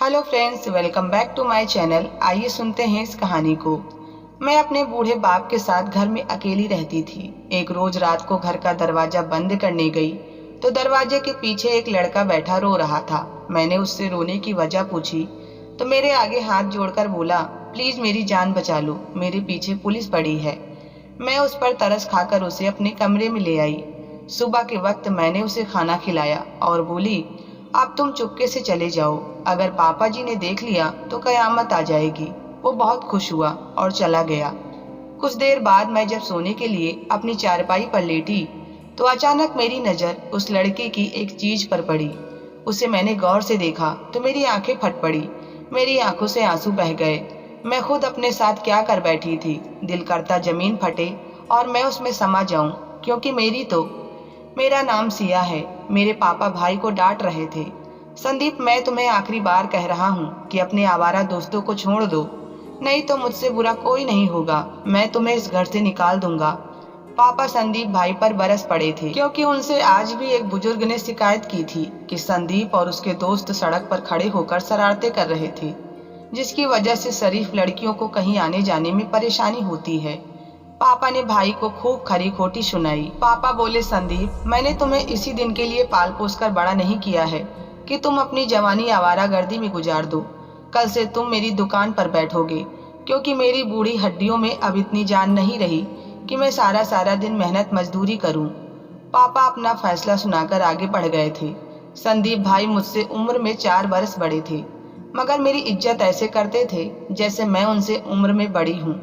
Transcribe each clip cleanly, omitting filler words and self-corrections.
Hello friends, welcome back to my channel. आइए सुनते हैं इस कहानी को। मैं अपने बूढ़े बाप के साथ घर में अकेली रहती थी। एक रोज रात को घर का दरवाजा बंद करने गई तो दरवाजे के पीछे एक लड़का बैठा रो रहा था। मैंने उससे रोने की वजह पूछी तो मेरे आगे हाथ जोड़कर बोला, प्लीज मेरी जान बचा लो, मेरे पीछे पुलिस पड़ी है। मैं उस पर तरस खाकर उसे अपने कमरे में ले आई। सुबह के वक्त मैंने उसे खाना खिलाया और बोली, अब तुम चुपके से चले जाओ, अगर पापा जी ने देख लिया तो कयामत आ जाएगी। वो बहुत खुश हुआ और चला गया। कुछ देर बाद मैं जब सोने के लिए अपनी चारपाई पर लेटी तो अचानक मेरी नजर उस लड़के की एक चीज पर पड़ी। उसे मैंने गौर से देखा तो मेरी आंखें फट पड़ी, मेरी आंखों से आंसू बह गए। मैं खुद अपने साथ क्या कर बैठी थी। दिल करता जमीन फटे और मैं उसमें समा जाऊं, क्योंकि मेरा नाम सिया है। मेरे पापा भाई को डांट रहे थे, संदीप मैं तुम्हें आखिरी बार कह रहा हूँ कि अपने आवारा दोस्तों को छोड़ दो, नहीं तो मुझसे बुरा कोई नहीं होगा, मैं तुम्हें इस घर से निकाल दूंगा। पापा संदीप भाई पर बरस पड़े थे, क्योंकि उनसे आज भी एक बुजुर्ग ने शिकायत की थी कि संदीप और उसके दोस्त सड़क पर खड़े होकर शरारतें कर रहे थे, जिसकी वजह से शरीफ लड़कियों को कहीं आने जाने में परेशानी होती है। पापा ने भाई को खूब खरी खोटी सुनाई। पापा बोले, संदीप मैंने तुम्हें इसी दिन के लिए पाल पोस कर बड़ा नहीं किया है कि तुम अपनी जवानी आवारागर्दी में गुजार दो। कल से तुम मेरी दुकान पर बैठोगे, क्योंकि मेरी बूढ़ी हड्डियों में अब इतनी जान नहीं रही कि मैं सारा सारा दिन मेहनत मजदूरी करूं। पापा अपना फैसला सुनाकर आगे बढ़ गए थे। संदीप भाई मुझसे उम्र में 4 बरस बड़े थे, मगर मेरी इज्जत ऐसे करते थे जैसे मैं उनसे उम्र में बड़ी हूँ।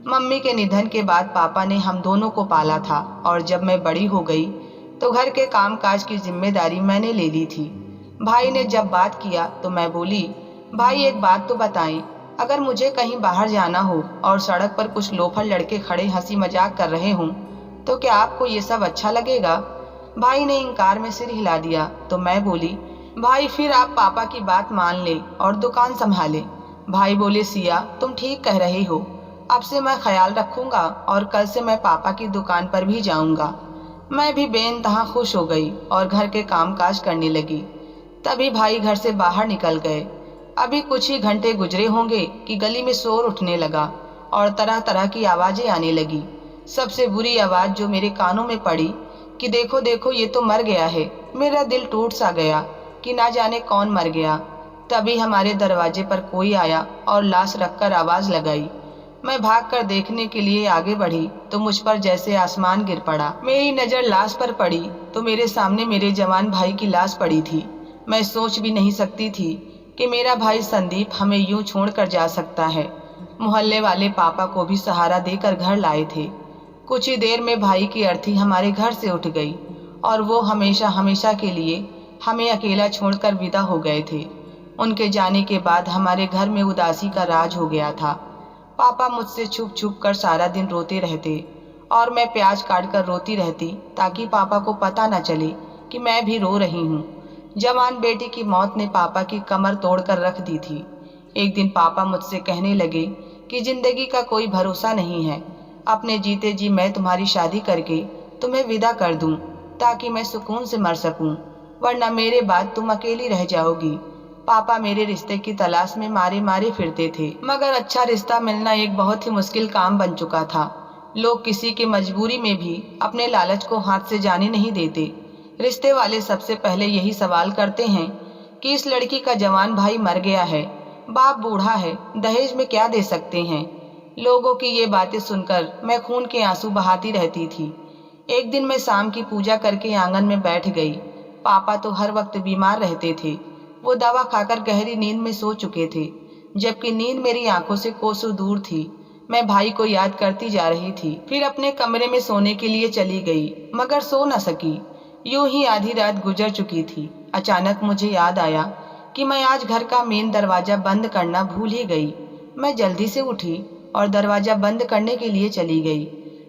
मम्मी के निधन के बाद पापा ने हम दोनों को पाला था, और जब मैं बड़ी हो गई तो घर के कामकाज की जिम्मेदारी मैंने ले ली थी। भाई ने जब बात किया तो मैं बोली, भाई एक बात तो बताएं, अगर मुझे कहीं बाहर जाना हो और सड़क पर कुछ लोफर लड़के खड़े हंसी मजाक कर रहे हों तो क्या आपको ये सब अच्छा लगेगा? भाई ने इनकार में सिर हिला दिया तो मैं बोली, भाई फिर आप पापा की बात मान ले और दुकान संभाले। भाई बोले, सिया तुम ठीक कह रहे हो, अब से मैं ख्याल रखूंगा और कल से मैं पापा की दुकान पर भी जाऊंगा। मैं भी बेइंतहा खुश हो गई और घर के कामकाज करने लगी। तभी भाई घर से बाहर निकल गए। अभी कुछ ही घंटे गुजरे होंगे कि गली में शोर उठने लगा और तरह तरह की आवाजें आने लगी। सबसे बुरी आवाज जो मेरे कानों में पड़ी कि देखो देखो ये तो मर गया है। मेरा दिल टूट सा गया कि ना जाने कौन मर गया। तभी हमारे दरवाजे पर कोई आया और लाश रखकर आवाज लगाई। मैं भागकर देखने के लिए आगे बढ़ी तो मुझ पर जैसे आसमान गिर पड़ा। मेरी नजर लाश पर पड़ी तो मेरे सामने मेरे जवान भाई की लाश पड़ी थी। मैं सोच भी नहीं सकती थी कि मेरा भाई संदीप हमें यूं छोड़कर जा सकता है। मोहल्ले वाले पापा को भी सहारा देकर घर लाए थे। कुछ ही देर में भाई की अर्थी हमारे घर से उठ गई और वो हमेशा हमेशा के लिए हमें अकेला छोड़कर विदा हो गए थे। उनके जाने के बाद हमारे घर में उदासी का राज हो गया था। पापा मुझसे छुप छुप कर सारा दिन रोते रहते और मैं प्याज काट कर रोती रहती ताकि पापा को पता न चले कि मैं भी रो रही हूँ। जवान बेटी की मौत ने पापा की कमर तोड़कर रख दी थी। एक दिन पापा मुझसे कहने लगे कि जिंदगी का कोई भरोसा नहीं है, अपने जीते जी मैं तुम्हारी शादी करके तुम्हें विदा कर दूं ताकि मैं सुकून से मर सकूं, वरना मेरे बाद तुम अकेली रह जाओगी। पापा मेरे रिश्ते की तलाश में मारे मारे फिरते थे, मगर अच्छा रिश्ता मिलना एक बहुत ही मुश्किल काम बन चुका था। लोग किसी की मजबूरी में भी अपने लालच को हाथ से जाने नहीं देते। रिश्ते वाले सबसे पहले यही सवाल करते हैं कि इस लड़की का जवान भाई मर गया है, बाप बूढ़ा है, दहेज में क्या दे सकते हैं। लोगों की ये बातें सुनकर मैं खून के आंसू बहाती रहती थी। एक दिन मैं शाम की पूजा करके आंगन में बैठ गई। पापा तो हर वक्त बीमार रहते थे। वो दवा खाकर गहरी नींद में सो चुके थे, जबकि नींद मेरी आंखों से कोसों दूर थी। मैं भाई को याद करती जा रही थी। फिर अपने कमरे में सोने के लिए चली गई, मगर सो न सकी। यूं ही आधी रात गुजर चुकी थी। अचानक मुझे याद आया कि मैं आज घर का मेन दरवाजा बंद करना भूल ही गई। मैं जल्दी से उठी और दरवाजा बंद करने के लिए चली गई।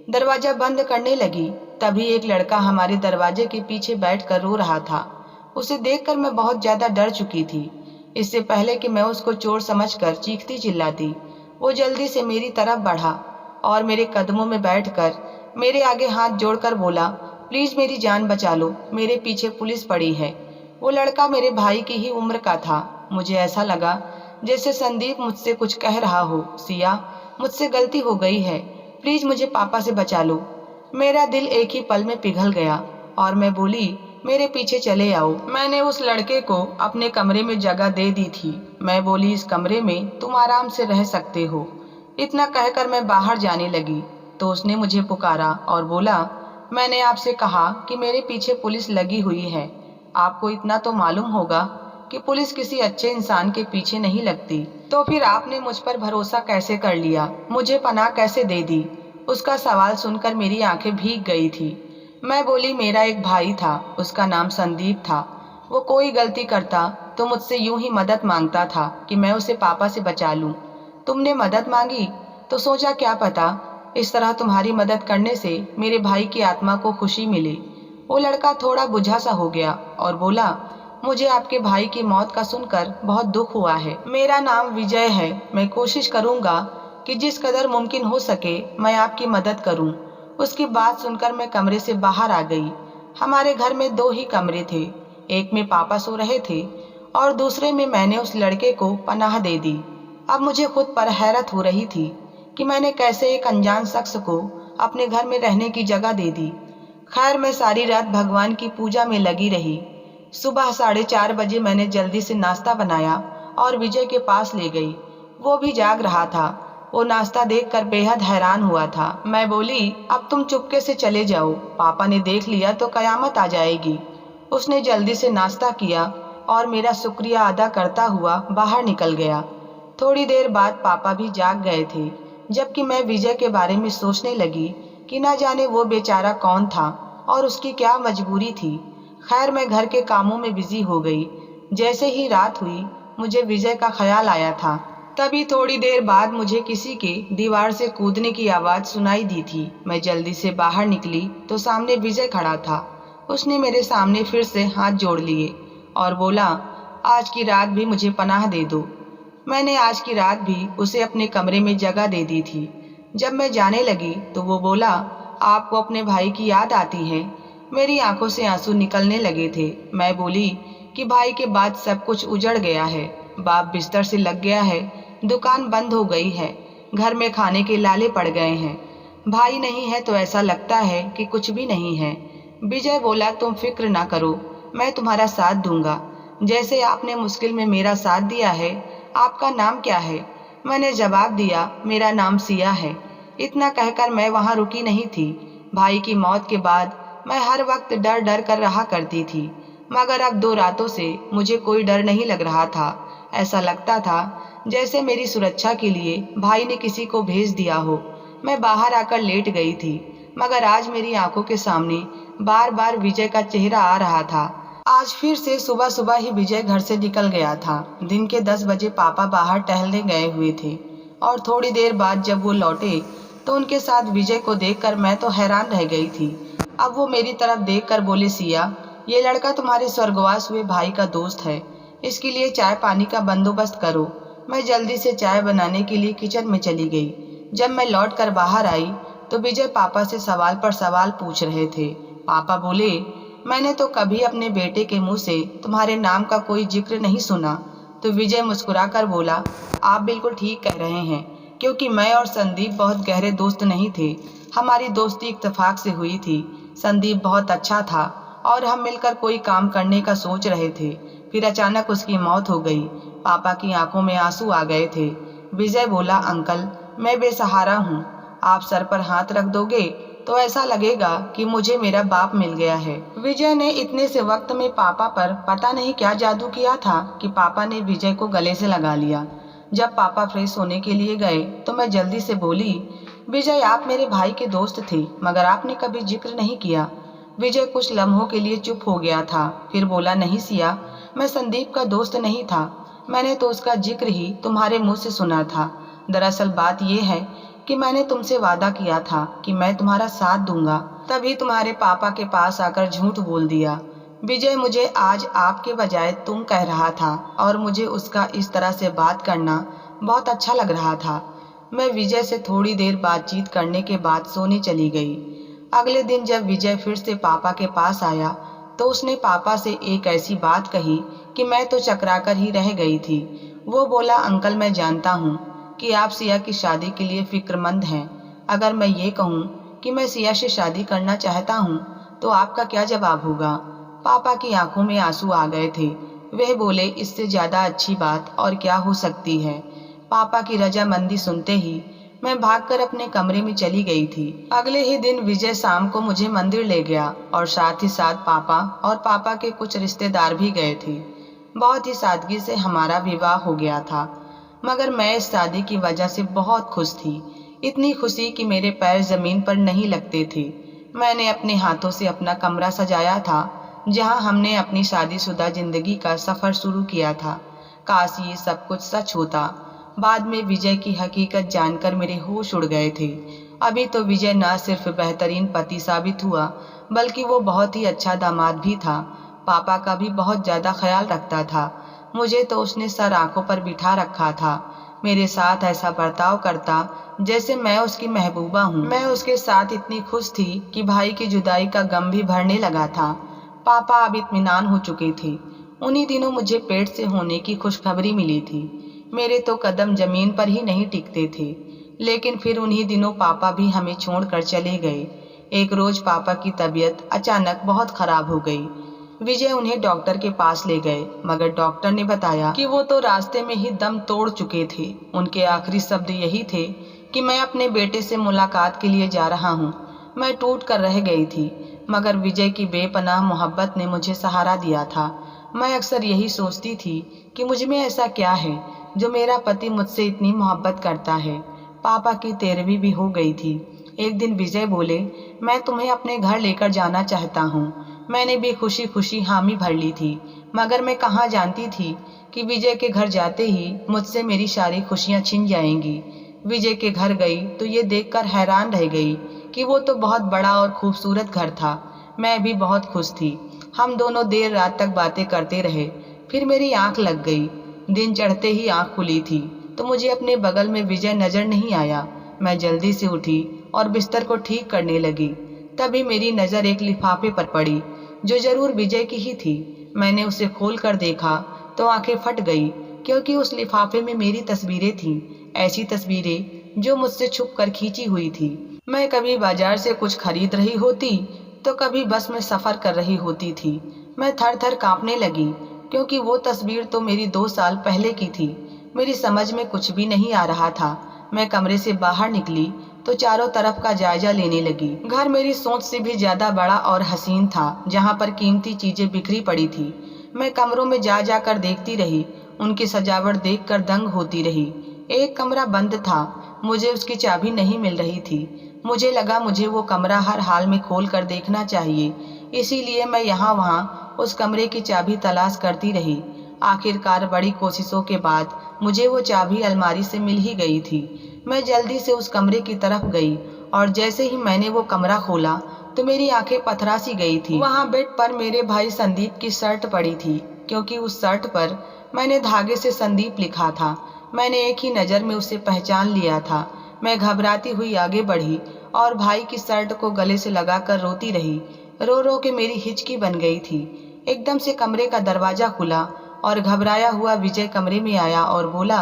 दरवाजा बंद करने लगी, तभी एक लड़का हमारे दरवाजे के पीछे बैठकर रो रहा था। उसे देखकर मैं बहुत ज्यादा डर चुकी थी। इससे पहले कि मैं उसको चोर समझकर चीखती चिल्लाती, वो जल्दी से मेरी तरफ बढ़ा और मेरे कदमों में बैठकर मेरे आगे हाथ जोड़कर बोला, प्लीज मेरी जान बचा लो, मेरे पीछे पुलिस पड़ी है। वो लड़का मेरे भाई की ही उम्र का था। मुझे ऐसा लगा जैसे संदीप मुझसे कुछ कह रहा हो, सिया मुझसे गलती हो गई है, प्लीज मुझे पापा से बचा लो। मेरा दिल एक ही पल में पिघल गया और मैं बोली, मेरे पीछे चले आओ। मैंने उस लड़के को अपने कमरे में जगह दे दी थी। मैं बोली, इस कमरे में तुम आराम से रह सकते हो। इतना कहकर मैं बाहर जाने लगी तो उसने मुझे पुकारा और बोला, मैंने आपसे कहा कि मेरे पीछे पुलिस लगी हुई है। आपको इतना तो मालूम होगा कि पुलिस किसी अच्छे इंसान के पीछे नहीं लगती। तो फिर आपने मुझ पर भरोसा कैसे कर लिया, मुझे पनाह कैसे दे दी? उसका सवाल सुनकर मेरी आंखें भीग गई थी। मैं बोली, मेरा एक भाई था, उसका नाम संदीप था। वो कोई गलती करता तो मुझसे यूं ही मदद मांगता था कि मैं उसे पापा से बचा लूं। तुमने मदद मांगी तो सोचा क्या पता इस तरह तुम्हारी मदद करने से मेरे भाई की आत्मा को खुशी मिले। वो लड़का थोड़ा बुझा सा हो गया और बोला, मुझे आपके भाई की मौत का सुनकर बहुत दुख हुआ है। मेरा नाम विजय है। मैं कोशिश करूंगा कि जिस कदर मुमकिन हो सके मैं आपकी मदद करूं। उसकी बात सुनकर मैं कमरे से बाहर आ गई। हमारे घर में 2 ही कमरे थे, एक में पापा सो रहे थे और दूसरे में मैंने उस लड़के को पनाह दे दी। अब मुझे खुद पर हैरत हो रही थी कि मैंने कैसे एक अनजान शख्स को अपने घर में रहने की जगह दे दी। खैर, मैं सारी रात भगवान की पूजा में लगी रही। सुबह 4:30 बजे मैंने जल्दी से नाश्ता बनाया और विजय के पास ले गई। वो भी जाग रहा था। वो नाश्ता देखकर बेहद हैरान हुआ था। मैं बोली, अब तुम चुपके से चले जाओ, पापा ने देख लिया तो कयामत आ जाएगी। उसने जल्दी से नाश्ता किया और मेरा शुक्रिया अदा करता हुआ बाहर निकल गया। थोड़ी देर बाद पापा भी जाग गए थे, जबकि मैं विजय के बारे में सोचने लगी कि न जाने वो बेचारा कौन था और उसकी क्या मजबूरी थी। खैर, मैं घर के कामों में बिजी हो गई। जैसे ही रात हुई मुझे विजय का ख्याल आया था। तभी थोड़ी देर बाद मुझे किसी के दीवार से कूदने की आवाज़ सुनाई दी थी। मैं जल्दी से बाहर निकली तो सामने विजय खड़ा था। उसने मेरे सामने फिर से हाथ जोड़ लिए और बोला, आज की रात भी मुझे पनाह दे दो। मैंने आज की रात भी उसे अपने कमरे में जगह दे दी थी। जब मैं जाने लगी तो वो बोला, आपको अपने भाई की याद आती है? मेरी आंखों से आंसू निकलने लगे थे। मैं बोली कि भाई के बाद सब कुछ उजड़ गया है। बाप बिस्तर से लग गया है, दुकान बंद हो गई है, घर में खाने के लाले पड़ गए हैं। भाई नहीं है तो ऐसा लगता है कि कुछ भी नहीं है। विजय बोला, तुम फिक्र ना करो, मैं तुम्हारा साथ दूंगा, जैसे आपने मुश्किल में मेरा साथ दिया है। आपका नाम क्या है? मैंने जवाब दिया, मेरा नाम सिया है। इतना कहकर मैं वहाँ रुकी नहीं थी। भाई की मौत के बाद मैं हर वक्त डर डर कर रहा करती थी, मगर अब 2 रातों से मुझे कोई डर नहीं लग रहा था। ऐसा लगता था जैसे मेरी सुरक्षा के लिए भाई ने किसी को भेज दिया हो। मैं बाहर आकर लेट गई थी, मगर आज मेरी आंखों के सामने बार बार विजय का चेहरा आ रहा था। आज फिर से सुबह सुबह ही विजय घर से निकल गया था। दिन के 10 बजे पापा बाहर टहलने गए हुए थे और थोड़ी देर बाद जब वो लौटे तो उनके साथ विजय को देखकर मैं तो हैरान रह गई थी। अब वो मेरी तरफ देखकर बोले, सिया, ये लड़का तुम्हारे स्वर्गवास हुए भाई का दोस्त है, इसके लिए चाय पानी का बंदोबस्त करो। मैं जल्दी से चाय बनाने के लिए किचन में चली गई। जब मैं लौट कर बाहर आई तो विजय पापा से सवाल पर सवाल पूछ रहे थे। पापा बोले, मैंने तो कभी अपने बेटे के मुंह से तुम्हारे नाम का कोई जिक्र नहीं सुना। तो विजय मुस्कुराकर बोला, आप बिल्कुल ठीक कह रहे हैं, क्योंकि मैं और संदीप बहुत गहरे दोस्त नहीं थे। हमारी दोस्ती इत्तेफाक से हुई थी। संदीप बहुत अच्छा था और हम मिलकर कोई काम करने का सोच रहे थे। फिर अचानक उसकी मौत हो गई। पापा की आंखों में आंसू आ गए थे। विजय बोला, अंकल, मैं बेसहारा हूँ। आप सर पर हाथ रख दोगे तो ऐसा लगेगा कि मुझे मेरा बाप मिल गया है। विजय ने इतने से वक्त में पापा पर पता नहीं क्या जादू किया था कि पापा ने विजय को गले से लगा लिया। जब पापा फ्रेश होने के लिए गए तो मैं जल्दी से बोली, विजय, आप मेरे भाई के दोस्त थे, मगर आपने कभी जिक्र नहीं किया। विजय कुछ लम्हों के लिए चुप हो गया था, फिर बोला, नहीं सिया, मैं संदीप का दोस्त नहीं था। मैंने तो उसका जिक्र ही तुम्हारे मुंह से सुना था। दरअसल बात यह है कि मैंने तुमसे वादा किया था कि मैं तुम्हारा साथ दूंगा, तभी तुम्हारे पापा के पास आकर झूठ बोल दिया। विजय मुझे आज आपके बजाय तुम कह रहा था और मुझे उसका इस तरह से बात करना बहुत अच्छा लग रहा था। मैं विजय से थोड़ी देर बातचीत करने के बाद सोने चली गई। अगले दिन जब विजय फिर से पापा के पास आया तो उसने पापा से एक ऐसी बात कही कि मैं तो चकरा कर ही रह गई थी। वो बोला, अंकल मैं जानता हूँ कि आप सिया की शादी के लिए फिक्रमंद हैं। अगर मैं ये कहूँ कि मैं सिया से शादी करना चाहता हूँ तो आपका क्या जवाब होगा? पापा की आंखों में आंसू आ गए थे। वह बोले, इससे ज्यादा अच्छी बात और क्या हो सकती है। पापा की रजामंदी सुनते ही मैं भागकर अपने कमरे में चली गई थी। अगले ही दिन विजय शाम को मुझे मंदिर ले गया और साथ ही साथ पापा और पापा के कुछ रिश्तेदार भी गए थे। बहुत ही सादगी से हमारा विवाह हो गया था, मगर मैं इस शादी की वजह से बहुत खुश थी। इतनी खुशी कि मेरे पैर जमीन पर नहीं लगते थे। मैंने अपने हाथों से अपना कमरा सजाया था जहां हमने अपनी शादीशुदा जिंदगी का सफर शुरू किया था। काश ये सब कुछ सच होता। बाद में विजय की हकीकत जानकर मेरे होश उड़ गए थे। अभी तो विजय न सिर्फ बेहतरीन पति साबित हुआ, बल्कि वो बहुत ही अच्छा दामाद भी था। पापा का भी बहुत ज्यादा ख्याल रखता था। मुझे तो उसने सर आंखों पर बिठा रखा था। मेरे साथ ऐसा बर्ताव करता जैसे मैं उसकी महबूबा हूँ। मैं उसके साथ इतनी खुश थी कि भाई की जुदाई का गम भी भरने लगा था। पापा अब इत्मीनान हो चुके थे। उन्हीं दिनों मुझे पेट से होने की खुशखबरी मिली थी। मेरे तो कदम जमीन पर ही नहीं टिकते थे। लेकिन फिर उन्हीं दिनों पापा भी हमें छोड़कर चले गए। एक रोज पापा की तबीयत अचानक बहुत खराब हो गई। विजय उन्हें डॉक्टर के पास ले गए, मगर डॉक्टर ने बताया कि वो तो रास्ते में ही दम तोड़ चुके थे। उनके आखिरी शब्द यही थे कि मैं अपने बेटे से मुलाकात के लिए जा रहा हूँ। मैं टूट कर रह गई थी, मगर विजय की बेपनाह मोहब्बत ने मुझे सहारा दिया था। मैं अक्सर यही सोचती थी कि मुझ में ऐसा क्या है जो मेरा पति मुझसे इतनी मोहब्बत करता है। पापा की 13वीं भी हो गई थी। एक दिन विजय बोले, मैं तुम्हें अपने घर लेकर जाना चाहता हूँ। मैंने भी खुशी खुशी हामी भर ली थी, मगर मैं कहाँ जानती थी कि विजय के घर जाते ही मुझसे मेरी सारी खुशियाँ छिन जाएंगी। विजय के घर गई तो ये देखकर हैरान रह गई कि वो तो बहुत बड़ा और खूबसूरत घर था। मैं भी बहुत खुश थी। हम दोनों देर रात तक बातें करते रहे। फिर मेरी आंख लग गई। दिन चढ़ते ही आंख खुली थी तो मुझे अपने बगल में विजय नजर नहीं आया। मैं जल्दी से उठी और बिस्तर को ठीक करने लगी। तभी मेरी नजर एक लिफाफे पर पड़ी जो जरूर विजय की ही थी। मैंने उसे खोल कर देखा तो आंखें फट गई, क्योंकि उस लिफाफे में मेरी तस्वीरें थीं। ऐसी तस्वीरें जो मुझसे छुप कर खींची हुई थी। मैं कभी बाजार से कुछ खरीद रही होती तो कभी बस में सफर कर रही होती थी। मैं थर थर कांपने लगी, क्योंकि वो तस्वीर तो मेरी 2 साल पहले की थी। मेरी समझ में कुछ भी नहीं आ रहा था। मैं कमरे से बाहर निकली तो चारों तरफ का जायजा लेने लगी। घर मेरी सोच से भी ज्यादा बड़ा और हसीन था, जहाँ पर कीमती चीजें बिखरी पड़ी थी। मैं कमरों में जा जाकर देखती रही, उनकी सजावट देखकर दंग होती रही। एक कमरा बंद था, मुझे उसकी चाबी नहीं मिल रही थी। मुझे लगा मुझे वो कमरा हर हाल में खोल कर देखना चाहिए, इसीलिए मैं यहाँ वहाँ उस कमरे की चाबी तलाश करती रही। आखिरकार बड़ी कोशिशों के बाद मुझे वो चाबी अलमारी से मिल ही गई थी। मैं जल्दी से उस कमरे की तरफ गई और जैसे ही मैंने वो कमरा खोला तो मेरी आंखें पथरा सी गई थी। वहाँ बेड पर मेरे भाई संदीप की शर्ट पड़ी थी, क्योंकि उस शर्ट पर मैंने धागे से संदीप लिखा था। मैंने एक ही नज़र में उसे पहचान लिया था। मैं घबराती हुई आगे बढ़ी और भाई की शर्ट को गले से लगाकर रोती रही। रो रो के मेरी हिचकी बन गई थी। एकदम से कमरे का दरवाजा खुला और घबराया हुआ विजय कमरे में आया और बोला,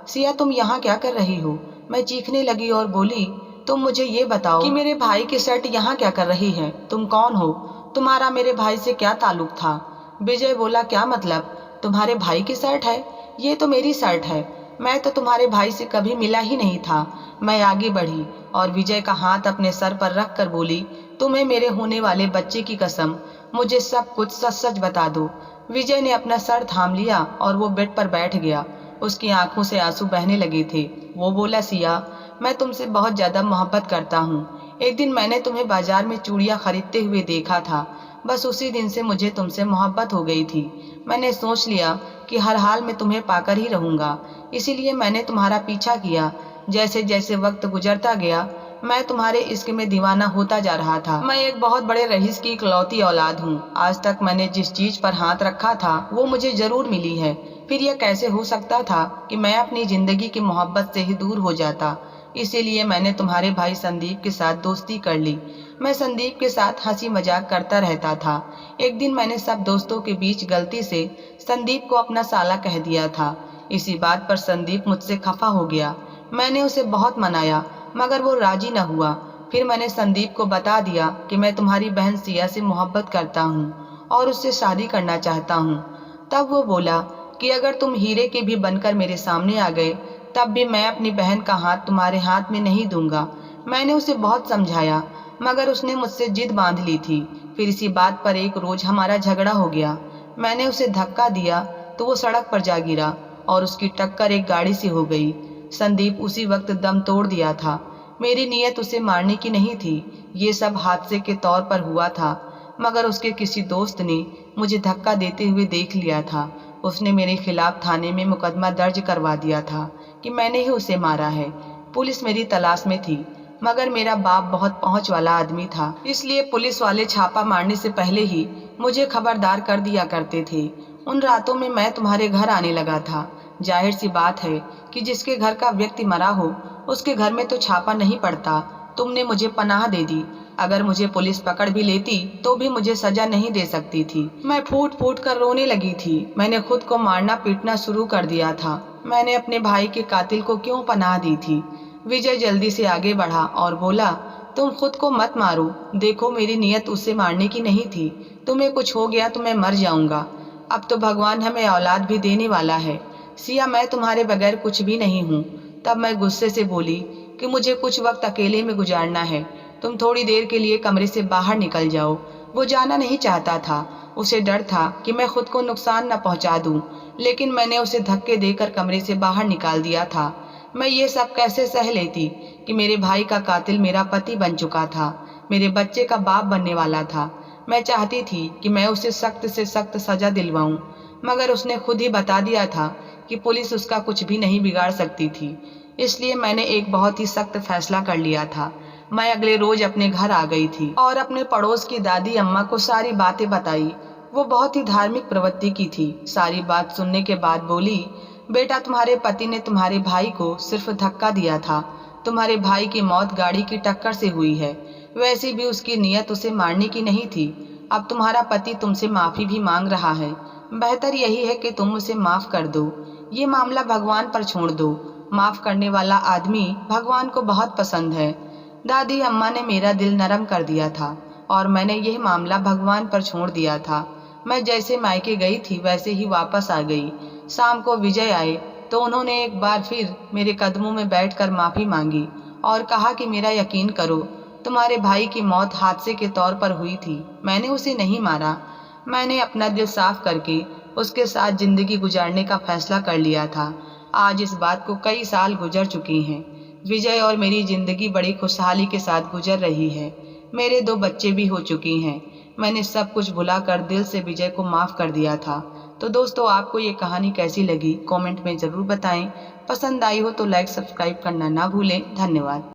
सिया तुम यहाँ क्या कर रही हो? मैं चीखने लगी और बोली, तुम मुझे ये बताओ कि मेरे भाई की शर्ट यहाँ क्या कर रही है? तुम कौन हो? तुम्हारा मेरे भाई से क्या ताल्लुक था? विजय बोला, क्या मतलब? तुम्हारे भाई की शर्ट है? ये तो मेरी शर्ट है। मैं तो तुम्हारे भाई से कभी मिला ही नहीं था। मैं आगे बढ़ी और विजय का हाथ अपने सर पर रख कर बोली, तुम्हें मेरे होने वाले बच्चे की कसम, मुझे सब कुछ सच सच बता दो। विजय ने अपना सर थाम लिया और वो बेड पर बैठ गया। उसकी आंखों से आंसू बहने लगे थे। वो बोला, सिया मैं तुमसे बहुत ज्यादा मोहब्बत करता हूँ। एक दिन मैंने तुम्हें बाजार में चूड़ियाँ खरीदते हुए देखा था। बस उसी दिन से मुझे तुमसे मोहब्बत हो गई थी। मैंने सोच लिया कि हर हाल में तुम्हें पाकर ही रहूंगा, इसीलिए मैंने तुम्हारा पीछा किया। जैसे जैसे वक्त गुजरता गया मैं तुम्हारे इश्क में दीवाना होता जा रहा था। मैं एक बहुत बड़े रईस की इकलौती औलाद हूँ। आज तक मैंने जिस चीज पर हाथ रखा था वो मुझे जरूर मिली है। फिर यह कैसे हो सकता था कि मैं अपनी जिंदगी की मोहब्बत से ही दूर हो जाता? इसीलिए मैंने तुम्हारे भाई संदीप के साथ दोस्ती कर ली। मैं संदीप के साथ हंसी मजाक करता रहता था। एक दिन मैंने सब दोस्तों के बीच गलती से संदीप को अपना साला कह दिया था। इसी बात पर संदीप मुझसे खफा हो गया। मैंने उसे बहुत मनाया मगर वो राजी न हुआ। फिर मैंने संदीप को बता दिया कि मैं तुम्हारी बहन सिया से मोहब्बत करता हूँ और उससे शादी करना चाहता हूँ। तब वो बोला कि अगर तुम हीरे के भी बनकर मेरे सामने आ गए तब भी मैं अपनी बहन का हाथ तुम्हारे हाथ में नहीं दूंगा। मैंने उसे बहुत समझाया मगर उसने मुझसे जिद बांध ली थी। फिर इसी बात पर एक रोज हमारा झगड़ा हो गया। मैंने उसे धक्का दिया तो वो सड़क पर जा गिरा और उसकी टक्कर एक गाड़ी से हो गई। संदीप उसी वक्त दम तोड़ दिया था। मेरी नीयत उसे मारने की नहीं थी, ये सब हादसे के तौर पर हुआ था। मगर उसके किसी दोस्त ने मुझे धक्का देते हुए देख लिया था। उसने मेरे खिलाफ थाने में मुकदमा दर्ज करवा दिया था कि मैंने ही उसे मारा है। पुलिस मेरी तलाश में थी मगर मेरा बाप बहुत पहुंच वाला आदमी था, इसलिए पुलिस वाले छापा मारने से पहले ही मुझे खबरदार कर दिया करते थे। उन रातों में मैं तुम्हारे घर आने लगा था। जाहिर सी बात है कि जिसके घर का व्यक्ति मरा हो उसके घर में तो छापा नहीं पड़ता। तुमने मुझे पनाह दे दी। अगर मुझे पुलिस पकड़ भी लेती तो भी मुझे सजा नहीं दे सकती थी। मैं फूट फूट कर रोने लगी थी। मैंने खुद को मारना पीटना शुरू कर दिया था। मैंने अपने भाई के कातिल को क्यों पनाह दी थी? विजय जल्दी से आगे बढ़ा और बोला, तुम खुद को मत मारो। देखो मेरी नीयत उसे मारने की नहीं थी। तुम्हें कुछ हो गया तो मैं मर जाऊंगा। अब तो भगवान हमें औलाद भी देने वाला है। सिया, मैं तुम्हारे बगैर कुछ भी नहीं हूँ। तब मैं गुस्से से बोली कि मुझे कुछ वक्त अकेले में गुजारना है। तुम थोड़ी देर के लिए कमरे से बाहर निकल जाओ। वो जाना नहीं चाहता था। उसे डर था कि मैं खुद को नुकसान न पहुंचा दूं, लेकिन मैंने उसे धक्के देकर कमरे से बाहर निकाल दिया था। मैं ये सब कैसे सह लेती कि मेरे भाई का कातिल मेरा पति बन चुका था, मेरे बच्चे का बाप बनने वाला था। मैं चाहती थी कि मैं उसे सख्त से सख्त सजा दिलवाऊं, मगर उसने खुद ही बता दिया था कि पुलिस उसका कुछ भी नहीं बिगाड़ सकती थी। इसलिए मैंने एक बहुत ही सख्त फैसला कर लिया था। मैं अगले रोज अपने घर आ गई थी और अपने पड़ोस की दादी अम्मा को सारी बातें बताई। वो बहुत ही धार्मिक प्रवृत्ति की थी। सारी बात सुनने के बाद बोली, बेटा, तुम्हारे पति ने तुम्हारे भाई को सिर्फ धक्का दिया था। तुम्हारे भाई की मौत गाड़ी की टक्कर से हुई है। वैसे भी उसकी नीयत उसे मारने की नहीं थी। अब तुम्हारा पति तुमसे माफी भी मांग रहा है। बेहतर यही है कि तुम उसे माफ कर दो। ये मामला भगवान पर छोड़ दो। माफ करने वाला आदमी भगवान को बहुत पसंद है। दादी अम्मा ने मेरा दिल नरम कर दिया था और मैंने यह मामला भगवान पर छोड़ दिया था। मैं जैसे मायके गई थी वैसे ही वापस आ गई। शाम को विजय आए तो उन्होंने एक बार फिर मेरे कदमों में बैठकर माफी मांगी और कहा कि मेरा यकीन करो, तुम्हारे भाई की मौत हादसे के तौर पर हुई थी। मैंने उसे नहीं मारा। मैंने अपना दिल साफ करके उसके साथ जिंदगी गुजारने का फैसला कर लिया था। आज इस बात को कई साल गुजर चुके हैं। विजय और मेरी जिंदगी बड़ी खुशहाली के साथ गुजर रही है। मेरे 2 बच्चे भी हो चुके हैं। मैंने सब कुछ भुलाकर दिल से विजय को माफ कर दिया था। तो दोस्तों, आपको ये कहानी कैसी लगी कमेंट में ज़रूर बताएं। पसंद आई हो तो लाइक सब्सक्राइब करना ना भूलें। धन्यवाद।